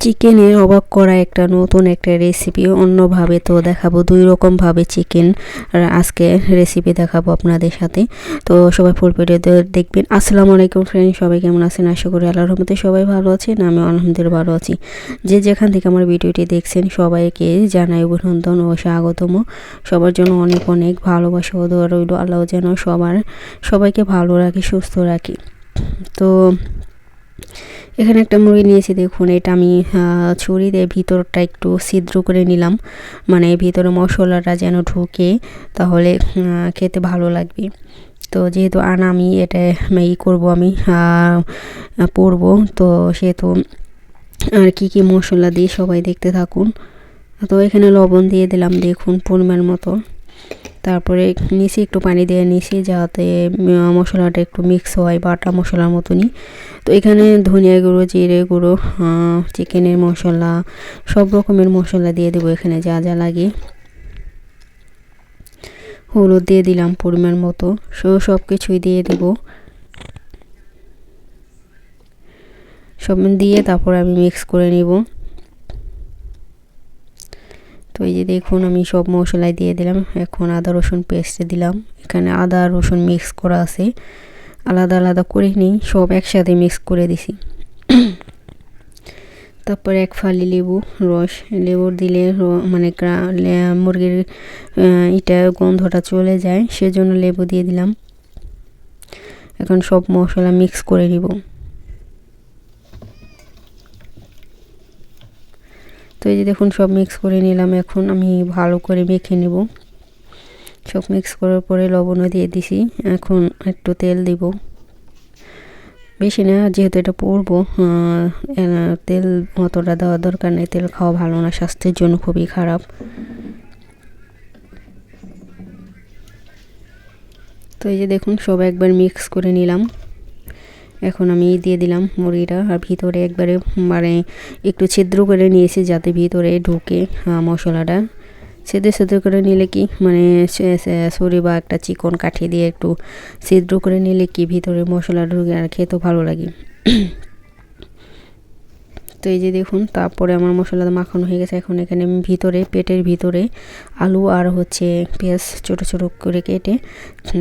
চিকেনের অবাক করা একটা নতুন একটা রেসিপি অন্যভাবে তো দেখাবো, 2 রকমভাবে চিকেন আজকে রেসিপি দেখাবো আপনাদের সাথে। তো সবাই ফুল ভিডিওতে দেখবেন। আসসালামু আলাইকুম ফ্রেন্ড, সবাই কেমন আছেন? আশা করি আল্লাহর রহমতে সবাই ভালো আছেন। আমি আলহামদুলিল্লাহ ভালো আছি। যে যেখান থেকে আমার ভিডিওটি দেখছেন সবাইকে জানাই অভিনন্দন ও স্বাগতম। সবার জন্য অনেক অনেক ভালোবাসা ও দোয়া রইল। আল্লাহ যেন সবাইকে ভালো রাখি, সুস্থ রাখি। তো এখানে একটা মুরগি নিয়েছি, দেখুন এটা আমি ছুরি দিয়ে ভিতরটা একটু ছিদ্র করে নিলাম, মানে ভিতরে মশলাটা যেন ঢুকে, তাহলে খেতে ভালো লাগবে। তো যেহেতু আমি এটা করবো, আমি পরবো, তো সেহেতু আর কি মশলা দিয়ে সবাই দেখতে থাকুন। তো এখানে লবণ দিয়ে দিলাম, দেখুন পরিমাণ মতো। তারপরে নিচে একটু পানি দিয়ে নিছি যাতে মশলাটা একটু মিক্স হয় বাটা মশলার মতনই। তো এখানে ধনিয়া গুঁড়ো, জিরে গুঁড়ো, চিকেনের মশলা, সব রকমের মশলা দিয়ে দেবো এখানে যা যা লাগে। হলুদ দিয়ে দিলাম পরিমাণ মতো, সব কিছুই দিয়ে দেবো। সব দিয়ে তারপর আমি মিক্স করে নিব। তো এই যে দেখুন আমি সব মশলাই দিয়ে দিলাম। এখন আদা রসুন পেস্ট দিলাম, এখানে আদা রসুন মিক্স করা আছে, আলাদা আলাদা করে নিই, সব একসাথে মিক্স করে দিছি। তারপরে 1 ফালি লেবু রস, লেবু দিলে মানে মুরগির এটা গন্ধটা চলে যায়, সেজন্য লেবু দিয়ে দিলাম। এখন সব মশলা মিক্স করে নিব। তো এই যে দেখুন সব মিক্স করে নিলাম, এখন আমি ভালো করে মেখে নেব। সব মিক্স করার পরে লবণও দিয়ে দিছি, এখন একটু তেল দিব, বেশি না, যেহেতু এটা পরবো তেল অতটা দেওয়ার দরকার নেই, তেল খাওয়া ভালো না, স্বাস্থ্যের জন্য খুবই খারাপ। তো এই যে দেখুন সব একবার মিক্স করে নিলাম। এখন আমি দিয়ে দিলাম মুরগিটা, আর ভিতরে একবারে মানে একটু ছিদ্র করে নিয়েছি যাতে ভিতরে ঢুকে মশলাটা। ছিদ্র করে নিলে কি মানে ছুরি বা একটা চিকন কাঠি দিয়ে একটু ছিদ্র করে নিলে কি ভিতরে মশলা ঢুকে আর খেতেও ভালো লাগে। তো এই যে দেখুন তারপরে আমার মশলাটা মাখানো হয়ে গেছে। এখন এখানে আমি পেটের ভিতরে আলু আর হচ্ছে পেঁয়াজ ছোট ছোট করে কেটে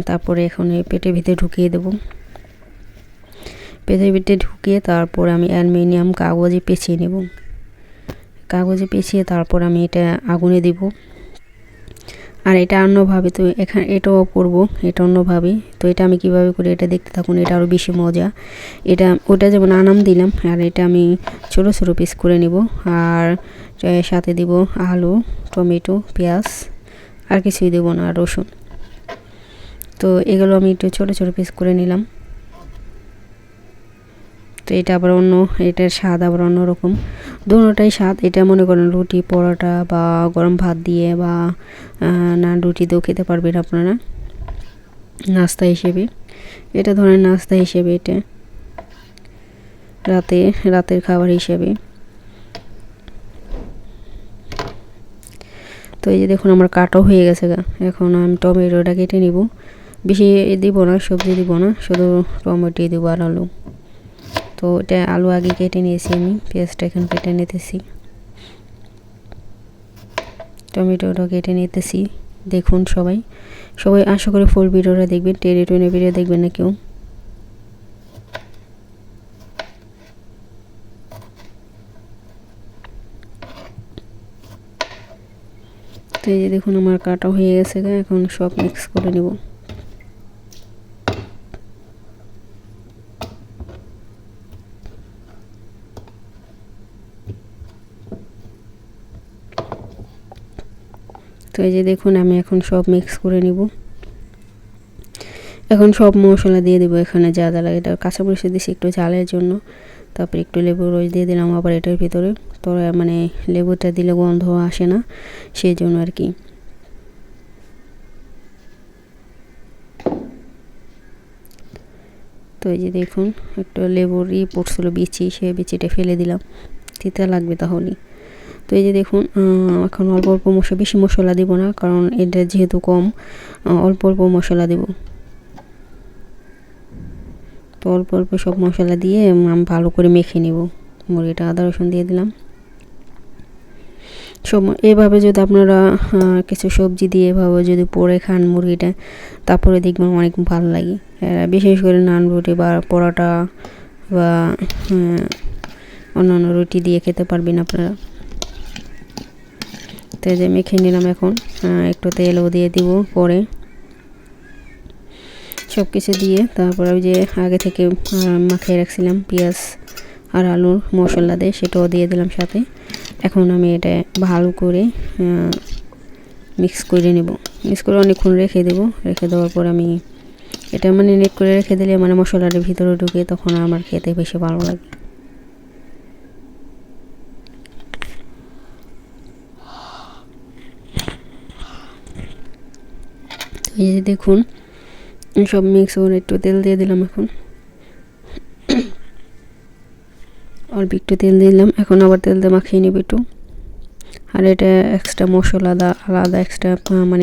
তারপরে এখন পেটের ভিতরে ঢুকিয়ে দেবো। পেঁচে ঢুকিয়ে তারপর আমি অ্যালুমিনিয়াম কাগজে পেঁচিয়ে নেব। কাগজে পেঁচিয়ে তারপর আমি এটা আগুনে দিব। আর এটা অন্যভাবে, তো এখানে এটাও করব, এটা অন্যভাবে। তো এটা আমি কিভাবে করি এটা দেখতে থাকুন, এটা আরও বেশি মজা। ওটা যেমন আনাম দিলাম, আর এটা আমি ছোট ছোট পিস করে নেব। আর সাথে দিব আলু, টমেটো, পেঁয়াজ, আর কিছুই দেব না, আর রসুন। তো এগুলো আমি একটু ছোট ছোট পিস করে নিলাম। তো এটা আবার এটার স্বাদ আবার অন্যরকম, দুটোটাই স্বাদ। এটা মনে করেন রুটি, পরোটা বা গরম ভাত দিয়ে বা নান রুটি দিয়েও খেতে পারবেন আপনারা নাস্তা হিসেবে। এটা ধরেন নাস্তা হিসেবে, এটা রাতের খাবার হিসেবে। তো এই যে দেখুন আমার কাটাও হয়ে গেছে। এখন আমি টমেটোটা কেটে নিব, বেশি দিব না, সবজি দিব না, শুধু টমেটো দিব আর আলু। তো এটা আলু আগে কেটে নিয়েছি আমি, পেঁয়াজটা এখন কেটে নিতেছি, টমেটোটা কেটে নিতেছি। দেখুন সবাই আশা করি ফুল ভিডিওটা দেখবেন, টেনে ভিডিও দেখবেন না কেউ। তো এই যে দেখুন আমার কাটা হয়ে গেছে, এখন সব মিক্স করে নেব। তো এই যে দেখুন আমি এখন সব মিক্স করে নিব। এখন সব মশলা দিয়ে দেবো, এখানে যা যা লাগে। এটা কাঁচামরিচ দিয়েছি একটু ঝালের জন্য, তারপরে একটু লেবু রস দিয়ে দিলাম আবার এটার ভিতরে। তো মানে লেবুটা দিলে গন্ধ আসে না, সেই জন্য আর কি। তো এই যে দেখুন একটু লেবুর পড়ছিল বিচি, সে বিচিটা ফেলে দিলাম, তিতা লাগবে তাহলে। তো এই যে দেখুন এখন অল্প অল্প বেশি মশলা দিব না, কারণ এটা যেহেতু কম, অল্প অল্প মশলা দেব। তো অল্প অল্প সব মশলা দিয়ে আমি ভালো করে মেখে নেব মুরগিটা। আদা রসুন দিয়ে দিলাম। এভাবে যদি আপনারা কিছু সবজি দিয়ে এভাবে যদি পরে খান মুরগিটা, তারপরে দেখবেন অনেক ভালো লাগে। বিশেষ করে নান রুটি বা পরোটা বা অন্যান্য রুটি দিয়ে খেতে পারবেন আপনারা। তো যে মেখে নিলাম, এখন একটু তেলও দিয়ে দিব পরে, সব কিছু দিয়ে। তারপর ওই যে আগে থেকে মাখিয়ে রাখছিলাম পেঁয়াজ আর আলুর মশলা দিয়ে, সেটাও দিয়ে দিলাম সাথে। এখন আমি এটা ভালো করে মিক্স করে নেব। মিক্স করে অনেকক্ষণ রেখে দেব। রেখে দেওয়ার পর আমি এটা নেট করে রেখে দিলে মশলাটার ভিতরে ঢুকে, তখন আমার খেতে বেশি ভালো লাগে। এই যে দেখুন সব মিক্স করে একটু তেল দিয়ে দিলাম, এখন অল্প একটু তেল দিলাম। এখন আবার তেল দিয়ে মাখিয়ে নেব একটু। আর এটা এক্সট্রা মশলা আলাদা এক্সট্রা,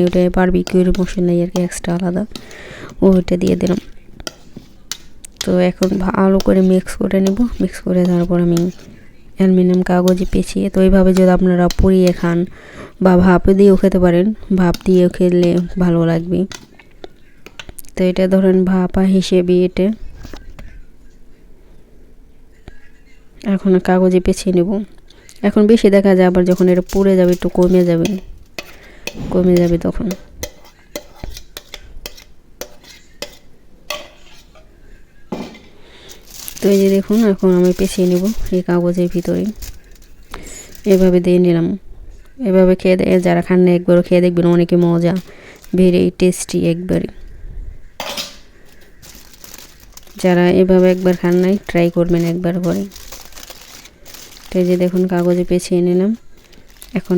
ওটা বারবিকিউর মশলা আর কি, এক্সট্রা আলাদা ওইটা দিয়ে দিলাম। তো এখন ভালো করে মিক্স করে নেব। মিক্স করে তারপর আমি অ্যালুমিনিয়াম কাগজে পেঁচিয়ে, তো এইভাবে যদি আপনারা পুড়িয়ে খান বা ভাপ দিয়েও খেতে পারেন, ভাপ দিয়েও খেলে ভালো লাগবে। তো এটা ধরেন ভাপা হিসেবে এটা এখন কাগজে পেঁচিয়ে নেব। এখন বেশি দেখা যায়, আবার যখন এটা পুড়ে যাবে একটু কমে যাবে তখন। তো এই যে দেখুন এখন আমি পেঁচিয়ে নেব এই কাগজের ভিতরে, এভাবে দিয়ে নিলাম। এভাবে খেয়ে যারা খান না, একবারও খেয়ে দেখবেন, অনেকে মজা, ভেরি টেস্টি একবারে। যারা এভাবে একবার খান নাই, ট্রাই করবেন একবার করে। তো এই যে দেখুন কাগজে পেঁচিয়ে নিলাম। এখন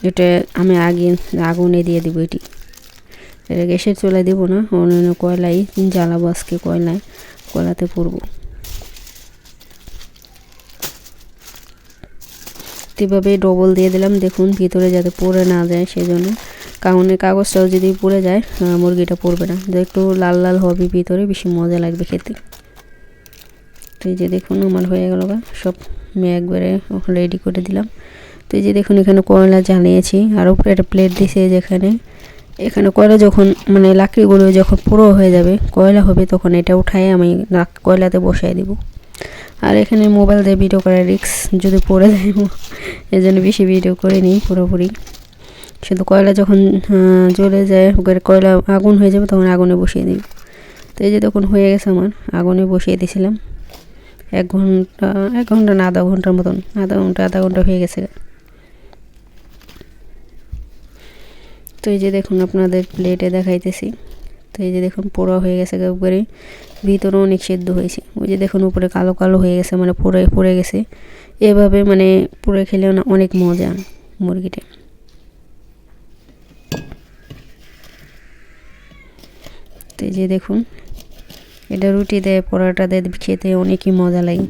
এটা আগুনে দিয়ে দিব। এটা গ্যাসের চুলায় দিব না, অন্য কয়লাই জ্বালাবো আজকে, কয়লাতে পুড়বো। এভাবে ডবল দিয়ে দিলাম, দেখুন ভিতরে যাতে পুড়ে না যায় সেজন্য। কারণ কাগজটাও যদি পুড়ে যায় মুরগিটা পুড়বে না, একটু লাল লাল হবে ভিতরে, বেশি মজা লাগবে খেতে। তো এই যে দেখুন আমার হয়ে গেল, সব আমি একবারে রেডি করে দিলাম। তো এই যে দেখুন এখানে কয়লা জ্বালিয়েছি, আর উপরে একটা প্লেট দিয়েছি। এখানে কয়লা যখন লাকড়িগুলো যখন পুরো হয়ে যাবে, কয়লা হবে, তখন এটা উঠায় আমি কয়লাতে বসাই দিব। আর এখানে মোবাইল দিয়ে ভিডিও করার রিস্ক, যদি পড়ে যায়, এই জন্য বেশি ভিডিও করে নিই পুরোপুরি। শুধু কয়লা যখন জ্বলে যায়, কয়লা আগুন হয়ে যাবে, তখন আগুনে বসিয়ে দিই। তো এই যে তখন হয়ে গেছে, আমার আগুনে বসিয়ে দিয়েছিলাম 1 ঘন্টা না আধা ঘন্টার মতন, আধা ঘন্টা হয়ে গেছে। তো এই যে দেখুন আপনাদের প্লেটে দেখাইতেছি। তো এই যে দেখুন পোড়া হয়ে গেছে একবারে, ভিতরে অনেক সেদ্ধ হয়েছে। ওই যে দেখুন উপরে কালো কালো হয়ে গেছে, পুড়ে গেছে। এভাবে পুড়ে খেলেও না অনেক মজা মুরগিটা। তো এই যে দেখুন এটা রুটি দেয়, পরোটা দেয়, খেতে অনেকই মজা লাগে।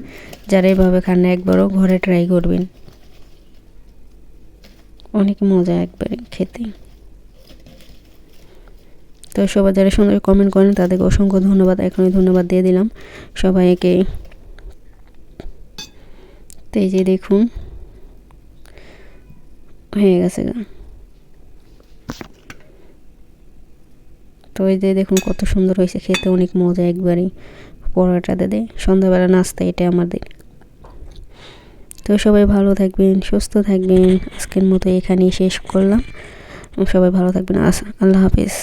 যারা এভাবে খান না, একবারও ঘরে ট্রাই করবেন, অনেক মজা একবারে খেতে। তো সবাই যারা সুন্দর কমেন্ট করেন তাদেরকে অসংখ্য ধন্যবাদ, এখনই ধন্যবাদ দিয়ে দিলাম সবাইকে। তো এই যে দেখুন হয়ে গেছে। তো এই যে দেখুন কত সুন্দর হয়েছে, খেতে অনেক মজা একবারেই। পরোটাতে দেয় সন্ধ্যাবেলা নাস্তা, এটা আমাদের। তো সবাই ভালো থাকবেন, সুস্থ থাকবেন। আজকের মতো এখানেই শেষ করলাম। সবাই ভালো থাকবেন। আল্লাহ হাফিজ।